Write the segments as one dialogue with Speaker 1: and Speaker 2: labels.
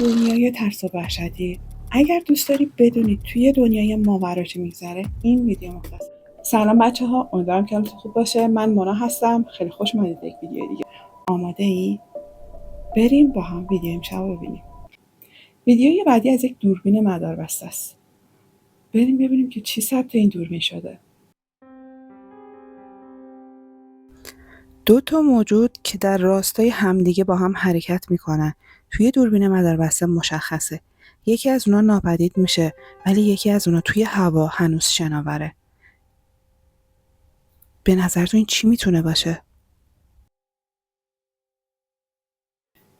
Speaker 1: دنیای ترس و وحشتی. اگر دوست داری بدونی توی دنیای ماورا چی میگذره، این ویدیو مختص. سلام بچه ها، امیدوارم که حالتون خوب باشه. من مونا هستم. خیلی خوش اومدید به یک ویدیو دیگه. آماده ای؟ بریم با هم ویدیو امشب رو ببینیم. ویدیوی بعدی از یک دوربین مداربسته است. بریم ببینیم که چی ثبت این دوربین شده. دو تا موجود که در راستای همدیگه با هم حرکت میکنن توی دوربین مداربسته مشخصه. یکی از اونا ناپدید میشه ولی یکی از اونا توی هوا هنوز شناوره. به نظرتون این چی میتونه باشه؟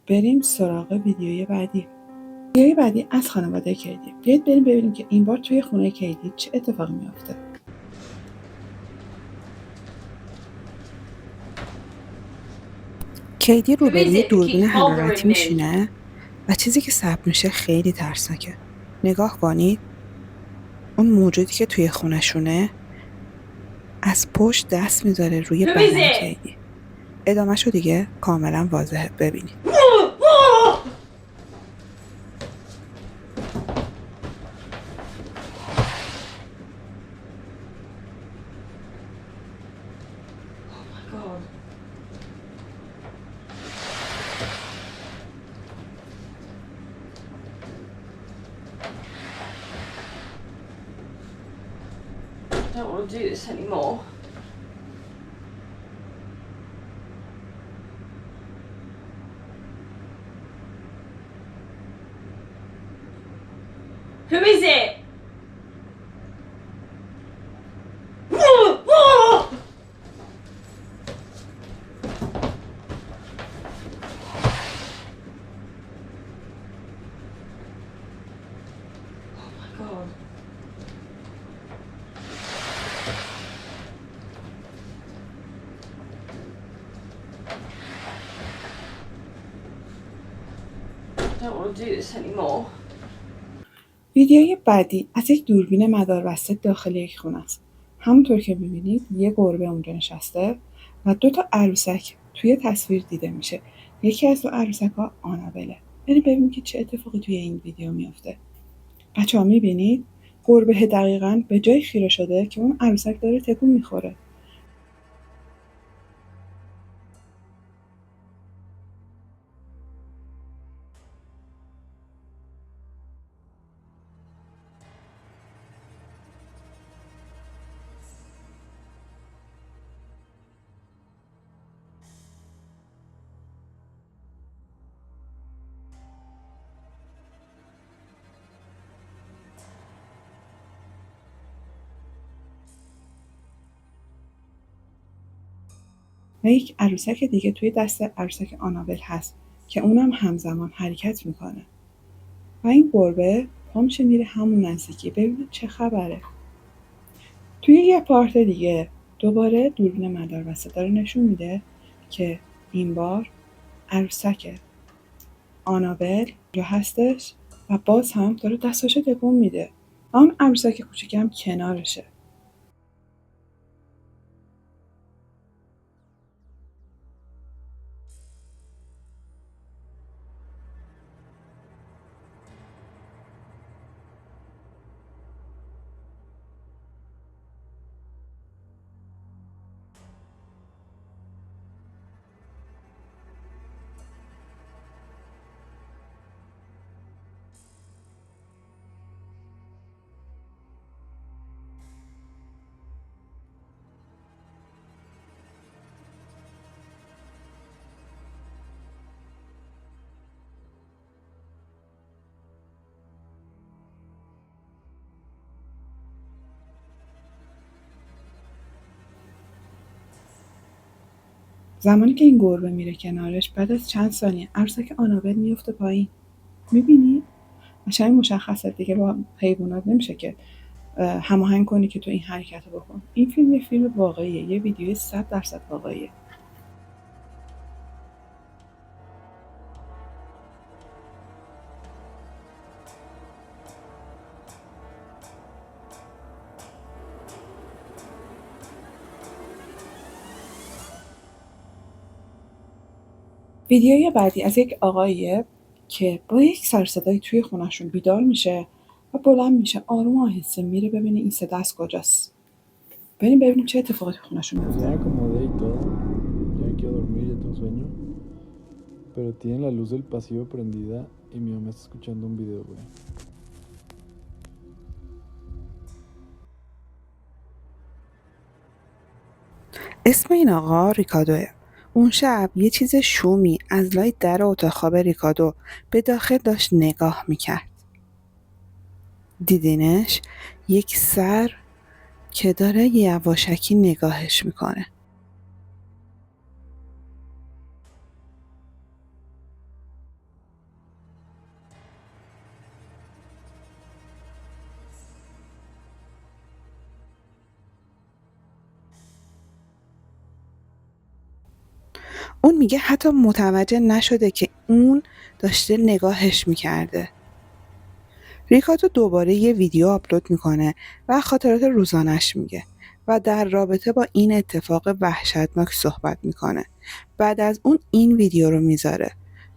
Speaker 1: بریم سراغ ویدیوی بعدی. ویدیوی بعدی از خانواده کیدی. بیایید بریم ببینیم که این بار توی خونه کیدی چه اتفاقی میافته. کیدی روبروی دوربین حرارتی میشینه و چیزی که ثبت میشه خیلی ترسناکه. نگاه کنید، اون موجودی که توی خونه‌شونه از پشت دست میذاره روی بدن کیدی. ادامه‌شو دیگه کاملا واضحه، ببینید.
Speaker 2: I don't want to do this anymore. Who is it? Oh my god. I don't want to do this anymore.
Speaker 1: ویدیوی بعدی از یک دوربین مداربسته داخل یک خونه است. همونطور که می‌بینید یه گربه اونجا نشسته و 2 تا عروسک توی تصویر دیده میشه. یکی از 2 عروسک‌ها آنابله. بریم ببینیم که چه اتفاقی توی این ویدیو میفته. بچه‌ها می‌بینید گربه دقیقاً به جای خیره شده که اون عروسک داره تکون می‌خوره. و یک عروسک دیگه توی دست عروسک آنابل هست که اونم همزمان حرکت میکنه و این گربه پا میشه میره همون نزدیکی ببینید چه خبره. توی یه پارت دیگه دوباره دوربین مداربسته داره نشون میده که این بار عروسک آنابل جا هستش و باز هم داره دستاشو تکون میده. اون عروسک کوچیکم کنارشه. زمانی که این گربه میره کنارش بعد از چند ثانیه عروسک آنابل میفته پایین. میبینی؟ قشنگ مشخصه دیگه، با حیوانات نمیشه که هماهنگ کنی که تو این حرکت رو بکن. این فیلم یه فیلم واقعیه، یه ویدیوی 100% واقعیه. ویدیوی بعدی از یک آقاییه که با یک سر صدایی توی خونه‌شون بیدار میشه و بلند میشه آروم و آهسته میره ببینه این صدا از کجاست. بریم ببینیم چه اتفاقی تو خونه‌شون
Speaker 3: Pues
Speaker 1: میفته.
Speaker 3: ya acomodé y todo, ya me quiero dormir, ya tengo sueño. Pero tienen la luz del pasillo prendida y mi mamá está escuchando un video, güey.
Speaker 1: اسم این آقا ریکادوه. اون شب یه چیز شومی از لای در اتاق خواب ریکادو به داخل داشت نگاه میکرد. دیدینش؟ یک سر که داره یواشکی نگاهش میکنه. اون میگه حتی متوجه نشده که اون داشته نگاهش میکرده. ریکادو دوباره یه ویدیو آپلود میکنه و خاطرات روزانش میگه و در رابطه با این اتفاق وحشتناک صحبت میکنه. بعد از اون این ویدیو رو میذاره.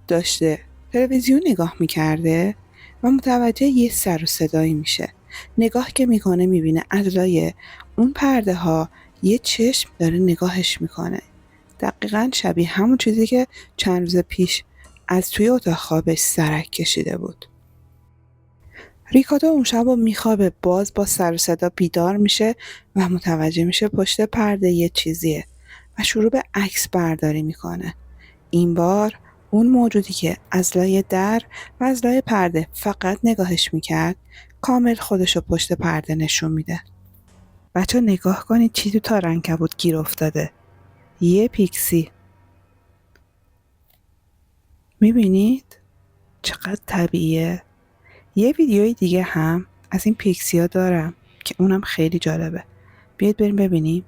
Speaker 1: داشته تلویزیون نگاه میکرده و متوجه یه سر و صدایی میشه. نگاه که میکنه میبینه از لای اون پرده ها یه چشم داره نگاهش میکنه. دقیقاً شبیه همون چیزی که چند روز پیش از توی اتاق خوابش سرک کشیده بود. ریکادو اون شب میخوابه، باز با سر و صدا بیدار میشه و متوجه میشه پشت پرده یه چیزیه و شروع به عکس برداری میکنه. این بار اون موجودی که از لای در و از لای پرده فقط نگاهش میکرد کامل خودشو پشت پرده نشون میده. بچه نگاه کنید چی تو تار عنکبوت گیر افتاده. یه پیکسی. میبینید؟ چقدر طبیعیه. یه ویدیوی دیگه هم از این پیکسیا دارم که اونم خیلی جالبه. بیاید بریم ببینیم.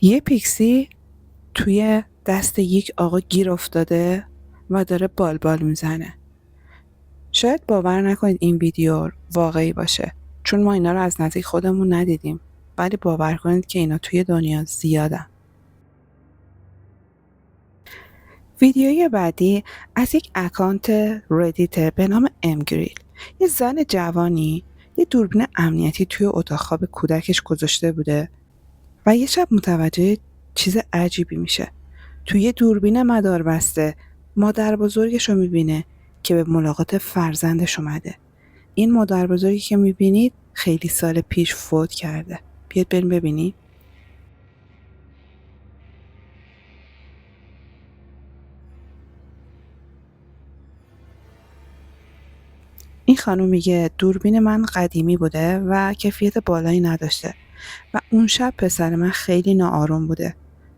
Speaker 1: یه پیکسی توی دست یک آقا گیر افتاده و داره بالبال میزنه. شاید باور نکنید این ویدیو واقعی باشه چون ما اینا رو از نزدیک خودمون ندیدیم، ولی باور کنید که اینا توی دنیا زیادن. ویدیوی بعدی از یک اکانت ردیت به نام امگریل. یه زن جوانی یه دوربین امنیتی توی اتاق خواب کودکش گذاشته بوده و یه شب متوجه چیز عجیبی میشه. توی دوربین مداربسته مادر بزرگش رو میبینه که به ملاقات فرزندش اومده. این مادر بزرگی که میبینید خیلی سال پیش فوت کرده. بیاید بریم ببینیم. این خانم میگه دوربین من قدیمی بوده و کیفیت بالایی نداشته و اون شب پسر من خیلی ناآروم بوده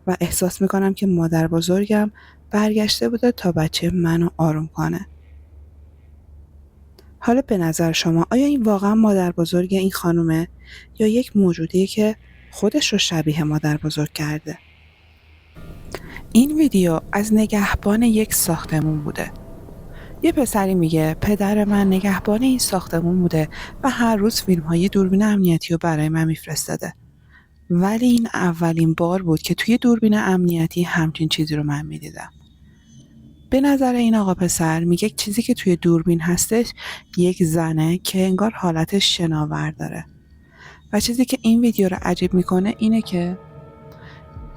Speaker 1: و احساس میکنم که مادر بزرگم برگشته بوده تا بچه منو آروم کنه. حالا به نظر شما آیا این واقعا مادر بزرگ این خانومه یا یک موجودیه که خودش رو شبیه مادر بزرگ کرده؟ این ویدیو از نگهبان یک ساختمون بوده. یه پسری میگه پدر من نگهبان این ساختمون بوده و هر روز فیلم‌های دوربین امنیتی رو برای من میفرستاده. ولی این اولین بار بود که توی دوربین امنیتی همچین چیزی رو من میدیدم. به نظر این آقا پسر میگه چیزی که توی دوربین هستش یک زنه که انگار حالتش شناور داره. و چیزی که این ویدیو رو عجیب میکنه اینه که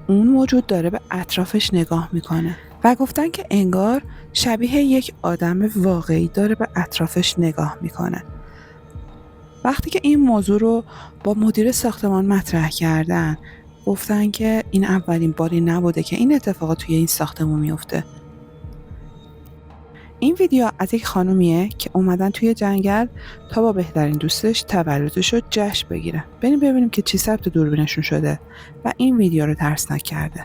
Speaker 1: اون موجود داره به اطرافش نگاه میکنه و گفتن که انگار شبیه یک آدم واقعی داره به اطرافش نگاه میکنه. وقتی که این موضوع رو با مدیر ساختمان مطرح کردن گفتن که این اولین باری نبوده که این اتفاقات توی این ساختمان میفته. این ویدیو از یک خانومیه که اومدن توی جنگل تا با بهترین دوستش تولدش رو جشن بگیرن. بریم ببینیم که چی ثبت دوربینشون شده و این ویدیو رو ترسناک کرده.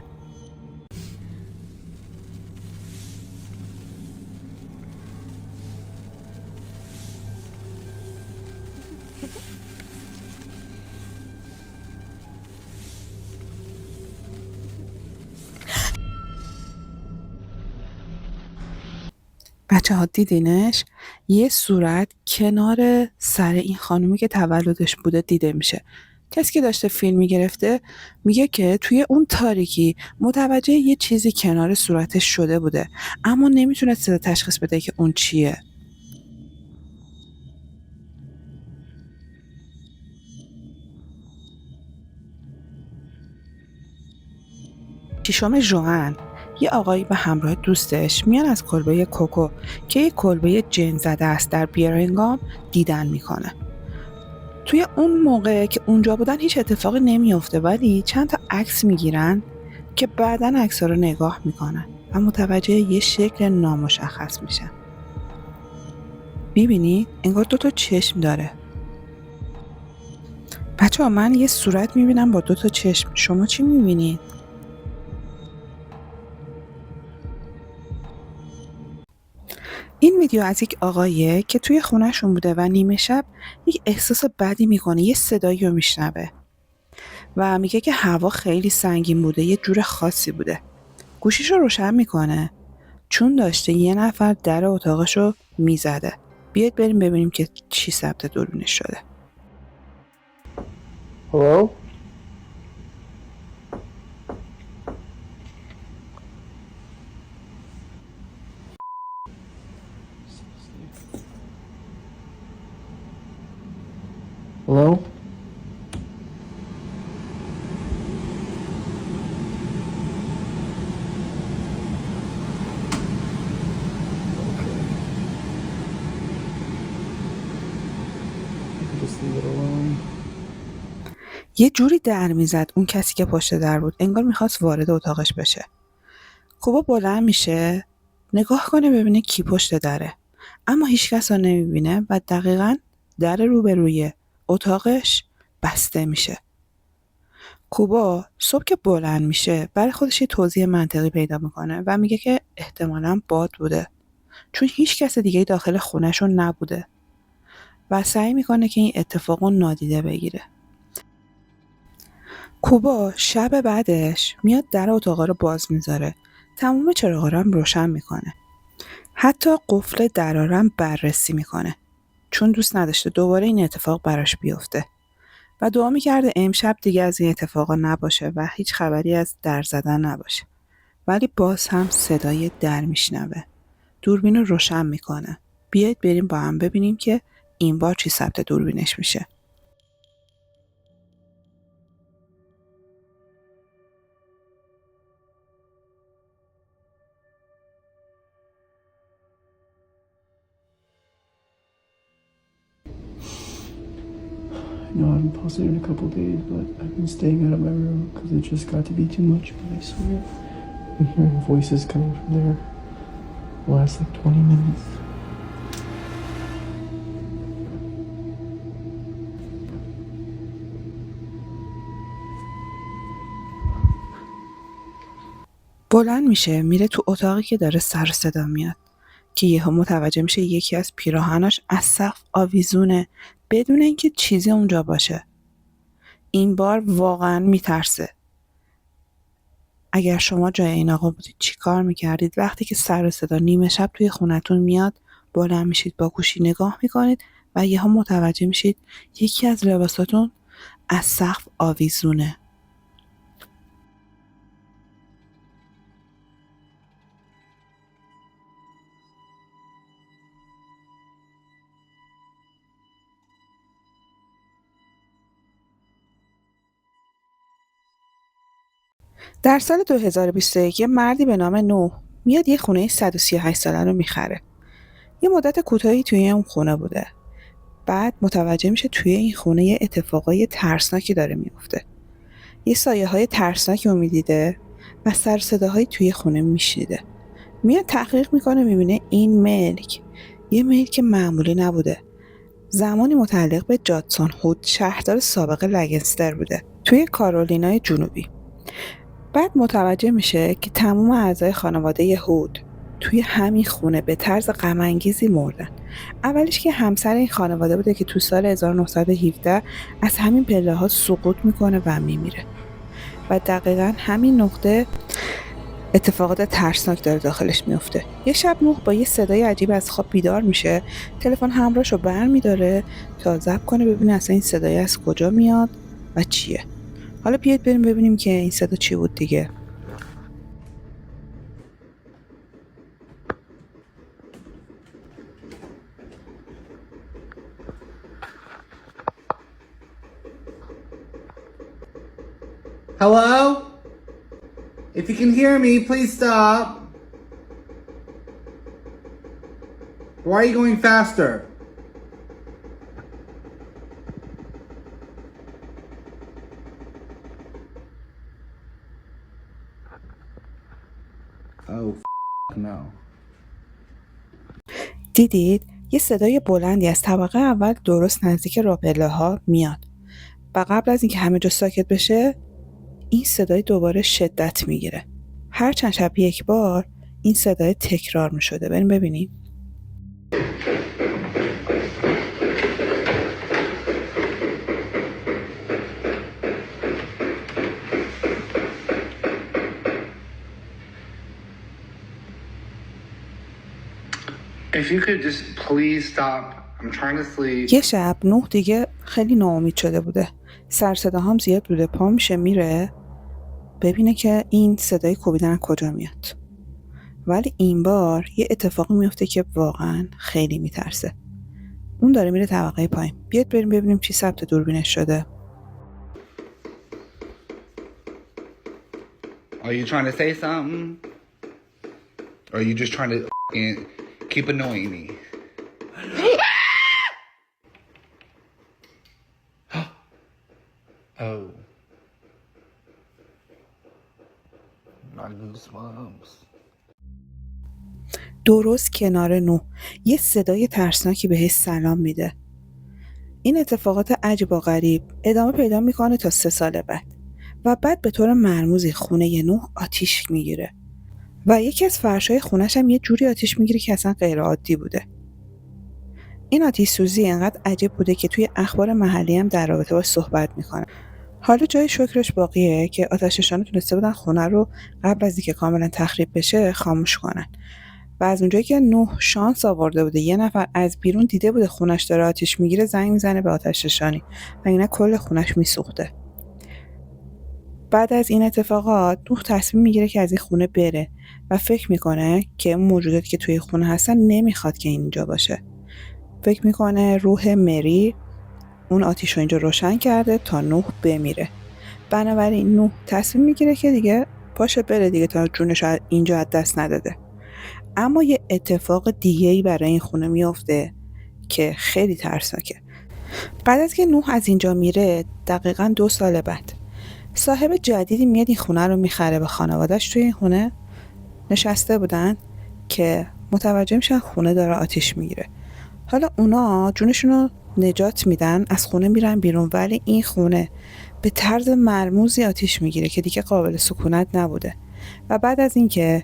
Speaker 1: بچه‌ها دیدینش؟ یه صورت کنار سر این خانومی که تولدش بوده دیده میشه. کسی که داشته فیلم میگرفته میگه که توی اون تاریکی متوجه یه چیزی کنار صورتش شده بوده، اما نمیتونسته تشخیص بده که اون چیه. ششم ژوئن، یه آقایی به همراه دوستش میان از کلبه کوکو که یه کلبه جن زده است در بیرنگام دیدن میکنه. توی اون موقع که اونجا بودن هیچ اتفاقی نمیافته، ولی چند تا عکس میگیرن که بعداً عکس‌ها رو نگاه میکنن و متوجه یه شکل نامشخص میشن. میبینی؟ انگار 2 تا چشم داره. بچه‌ها من یه صورت میبینم با 2 تا چشم. شما چی میبینید؟ این ویدیو از یک آقاییه که توی خونه‌شون بوده و نیمه شب یک احساس بدی میکنه، یه صدایی رو میشنوه و میگه که هوا خیلی سنگین بوده، یه جور خاصی بوده. گوشیشو روشن میکنه چون داشته یه نفر در اتاقشو میزده. بیاید بریم ببینیم که چی ثبت دوربینش شده.
Speaker 3: Hello? Hello? Just leave it alone.
Speaker 1: یه جوری در میزد اون کسی که پشت در بود، انگار میخواست وارد اتاقش بشه. کوبا بلند میشه نگاه کنه ببینه کی پشت دره، اما هیچ کس رو نمیبینه و دقیقاً در روبروی اتاقش بسته میشه. کوبا صبح که بلند میشه برای خودش یه توضیح منطقی پیدا میکنه و میگه که احتمالاً باد بوده، چون هیچ کس دیگه داخل خونه‌شون نبوده و سعی میکنه که این اتفاق رو نادیده بگیره. کوبا شب بعدش میاد در اتاقا رو باز میذاره، تمام چراغا رو هم روشن میکنه، حتی قفل درا رو هم بررسی میکنه، چون دوست نداشته دوباره این اتفاق براش بیفته و دعا میکرده امشب دیگه از این اتفاقا نباشه و هیچ خبری از در زدن نباشه. ولی باز هم صدای در میشنوه. دوربین رو روشن میکنه. بیایید بریم با هم ببینیم که این بار چی ثبت دوربینش میشه.
Speaker 3: I know I haven't posted in a couple days, but I've been staying out of my room because it just got to be too much. But I swear, I'm hearing voices coming from there the last like 20 minutes.
Speaker 1: بلند میشه میره تو اتاقی که داره سر و صدا میاد که یهو متوجه میشه یکی از پیراهناش از سقف آویزونه بدون اینکه چیزی اونجا باشه. این بار واقعا میترسه. اگر شما جای این آقا بودید چی کار میکردید؟ وقتی که سر و صدا نیمه شب توی خونتون میاد بلند میشید با گوشی نگاه میکنید و یهو متوجه میشید یکی از لباساتون از سقف آویزونه. در سال 2021 یه مردی به نام نوح میاد یه خونه 138 ساله رو میخره. یه مدت کوتاهی توی اون خونه بوده. بعد متوجه میشه توی این خونه یه اتفاقای ترسناکی داره میفته. یه سایه‌های ترسناکی رو میدیده و سر صداهایی توی خونه میشنیده. میاد تحقیق میکنه میبینه این ملک یه ملک معمولی نبوده. زمانی متعلق به جادسون هود شهردار سابق لگنستر بوده توی کارولینای جنوبی. بعد متوجه میشه که تمام اعضای خانواده هود توی همین خونه به طرز غم‌انگیزی مردن. اولش که همسر این خانواده بوده که تو سال 1917 از همین پله‌ها سقوط میکنه و میمیره و دقیقاً همین نقطه اتفاقات ترسناک داره داخلش میفته. یه شب نوح با یه صدای عجیب از خواب بیدار میشه، تلفن همراهشو برمی‌داره تا ضبط کنه ببینه اصلا این صدای از کجا میاد و چیه. حالا بیاید بریم ببینیم که این صدا چی بود دیگه.
Speaker 4: Hello? If you can hear me, please stop. Why are you going faster? Oh, no.
Speaker 1: دیدید یه صدای بلندی از طبقه اول درست نزدیک راپله ها میاد و قبل از اینکه همه جا ساکت بشه این صدای دوباره شدت میگیره. هر چند شب یک بار این صدای تکرار میشده. بریم ببینیم.
Speaker 4: If you could just please stop. I'm trying to sleep.
Speaker 1: یه شب نوح دیگه خیلی ناامید شده بوده. سر صداهام زیاد بوده. پا میشه میره ببینه که این صدای کوبیدن کجا میاد. ولی این بار یه اتفاقی میفته که واقعا خیلی میترسه. اون داره میره طبقه پایین. بیاید بریم ببینیم چی ثبت دوربینش شده.
Speaker 4: Are you trying to say something? Or are you just trying to keep annoying me? Oh. Not goosebumps.
Speaker 1: درست کنار نوح یه صدای ترسناکی بهش سلام میده. این اتفاقات عجیب و غریب ادامه پیدا میکنه تا 3 سال بعد و بعد به طور مرموزی خونه نوح آتیش میگیره و یکی از فرشای خونش هم یه جوری آتیش میگیره که اصلا غیر عادی بوده. این آتیش سوزی انقدر عجیب بوده که توی اخبار محلی هم در رابطه باش صحبت میکنن. حالا جای شکرش باقیه که آتش‌نشان‌ها تونسته بودن خونه رو قبل از اینکه کاملا تخریب بشه خاموش کنن. و از اونجایی که نوح شانس آورده بوده یه نفر از بیرون دیده بوده خونش داره آتیش میگیره زنگ میزنه به آتش‌نشانی و اینا کل خونش میسوخته. بعد از این اتفاقات نوح تصمیم میگیره که از این خونه بره و فکر میکنه که اون موجوداتی که توی خونه هستن نمیخواد که اینجا باشه. فکر میکنه روح مری اون آتیش رو اینجا روشن کرده تا نوح بمیره. بنابراین نوح تصمیم میگیره که دیگه پاشه بره دیگه تا جونش اینجا از دست نداده. اما یه اتفاق دیگه‌ای برای این خونه میفته که خیلی ترسناکه. بعد از که نوح از اینجا میره دقیقاً 2 سال بعد صاحب جدیدی میاد این خونه رو میخره به خانواده‌اش. توی این خونه نشسته بودن که متوجه میشن خونه داره آتیش میگیره. حالا اونا جونشون رو نجات میدن از خونه میرن بیرون ولی این خونه به طرز مرموزی آتیش میگیره که دیگه قابل سکونت نبوده. و بعد از اینکه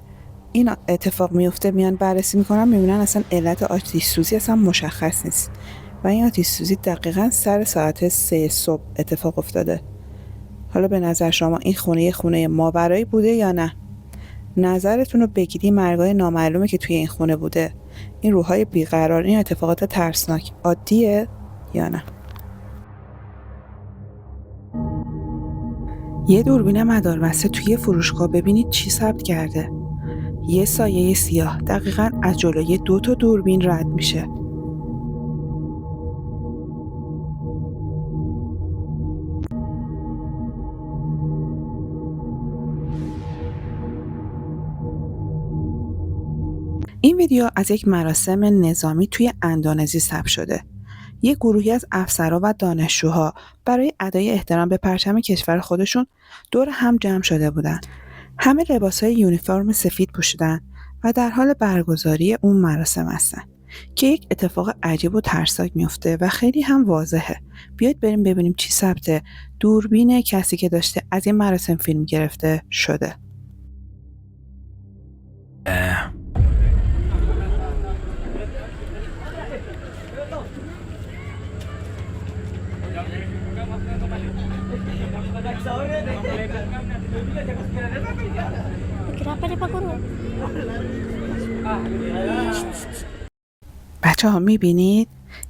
Speaker 1: این اتفاق میفته میان بررسی میکنن میبینن اصلا علت آتیش سوزی اصلا مشخص نیست و این آتیش سوزی دقیقاً سر ساعت 3 صبح اتفاق افتاده. حالا به نظر شما این خونه یه خونه ماورایی بوده یا نه؟ نظرتون رو بگیری مرگای نامعلومه که توی این خونه بوده. این روحای بیقرار، این اتفاقات ترسناک عادیه یا نه؟ یه دوربین مداربسته توی فروشگاه ببینید چی ثبت کرده. یه سایه سیاه دقیقاً از جلوی 2 تا دوربین رد میشه. این ویدیو از یک مراسم نظامی توی اندونزی ثبت شده. یک گروهی از افسرها و دانشجوها برای ادای احترام به پرچم کشور خودشون دور هم جمع شده بودن. همه لباسهای یونیفرم سفید پوشیدن و در حال برگزاری اون مراسم هستن که یک اتفاق عجیب و ترسناک میفته و خیلی هم واضحه. بیاید بریم ببینیم چی ثبت دوربین کسی که داشته از این مراسم فیلم گرفته شده. بچه ها میبینید؟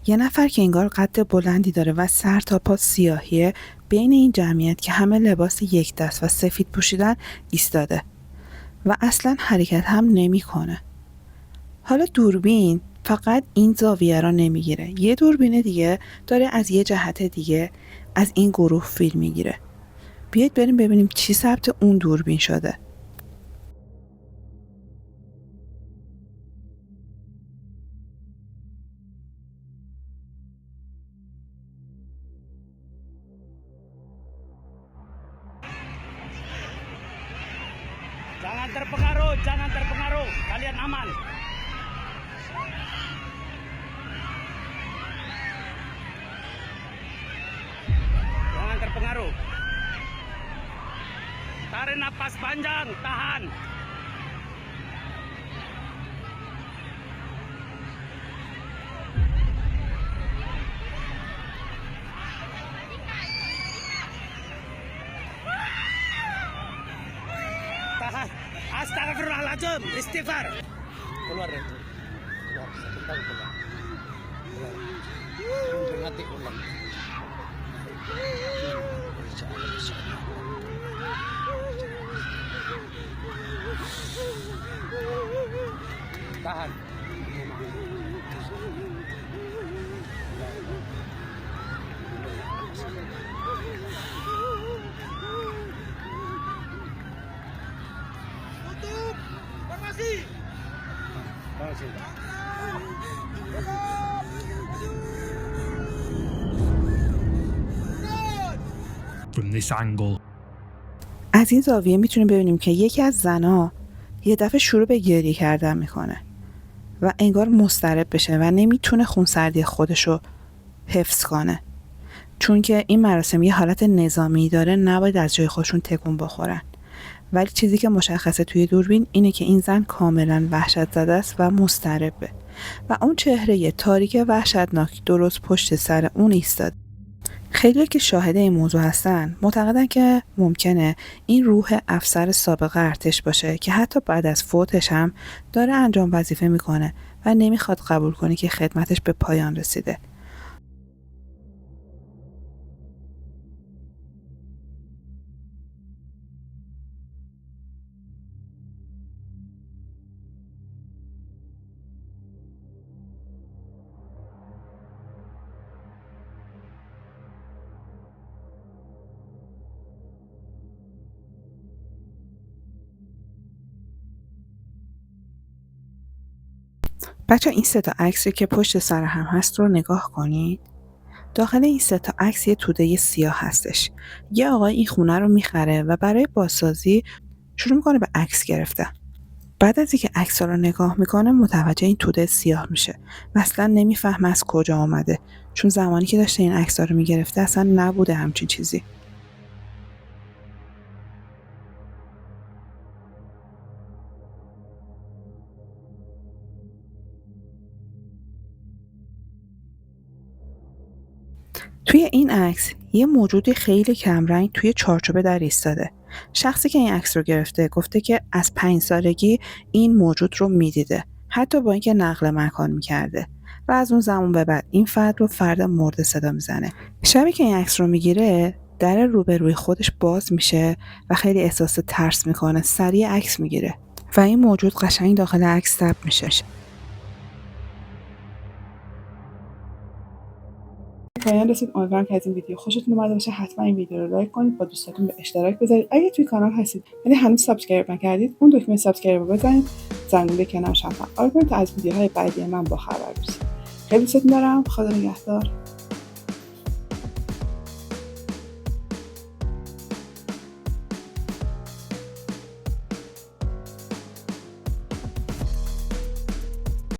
Speaker 1: یه نفر که انگار قد بلندی داره و سر تا پا سیاهیه بین این جمعیت که همه لباس یک دست و سفید پوشیدن ایستاده و اصلا حرکت هم نمیکنه. حالا دوربین فقط این زاویه را نمیگیره، یه دوربین دیگه داره از یه جهت دیگه از این گروه فیلم میگیره. بیایید بریم ببینیم چی ثبت اون دوربین شده.
Speaker 5: Jangan terpengaruh, kalian aman. Jangan terpengaruh. Tarik napas panjang, tahan. Tahan. Astagfirullahaladzim, istighfar. Keluar deh. Keluar, sebentar keluar. Peringati ulang. Tahan.
Speaker 6: From this angle.
Speaker 1: از این زاویه میتونیم ببینیم که یکی از زنها یه دفعه شروع به گریه کردن میکنه و انگار مضطرب بشه و نمیتونه خونسردی خودشو حفظ کنه. چون که این مراسم یه حالت نظامی داره، نباید از جای خودشون تکون بخورن. ولی چیزی که مشخصه توی دوربین اینه که این زن کاملا وحشت زده است و مضطربه و اون چهره تاریک وحشتناک درست پشت سر اون ایستاده. خیلی که شاهد این موضوع هستن معتقدن که ممکنه این روح افسر سابق ارتش باشه که حتی بعد از فوتش هم داره انجام وظیفه میکنه و نمیخواد قبول کنه که خدمتش به پایان رسیده. بچه این 3 تا عکسی که پشت سر هم هست رو نگاه کنید. داخل این 3 تا عکس یه توده سیاه هستش. یه آقای این خونه رو میخره و برای بازسازی شروع میکنه به عکس گرفتن. بعد از اینکه عکس‌ها رو نگاه میکنه متوجه این توده سیاه میشه و اصلا نمیفهمه از کجا آمده، چون زمانی که داشته این عکس‌ها رو میگرفته اصلا نبوده همچین چیزی. توی این عکس یه موجودی خیلی کمرنگ توی چارچوبه در ایستاده. شخصی که این عکس رو گرفته گفته که از 5 سالگی این موجود رو میدیده، حتی با اینکه نقل مکان میکرده و از اون زمان به بعد این فرد رو فرد مرده صدا میزنه. شبی که این عکس رو میگیره در روبروی خودش باز میشه و خیلی احساس ترس میکنه، سریع عکس میگیره و این موجود قشنگ داخل عکس ثبت میشه. پایان رسید. امیدوارم که از این ویدیو خوشتون اومده باشه. حتما این ویدیو رو لایک کنید، با دوستاتون به اشتراک بذارید. اگه توی کانال هستید ولی هنوز سابسکرایب نکردید، اون دکمه سابسکرایب رو بزنید، زنگوله کنارش هم فعال کنید تا از ویدیوهای بعدی من باخبر بشید. خیلی دوستتون دارم. خدا نگهدار.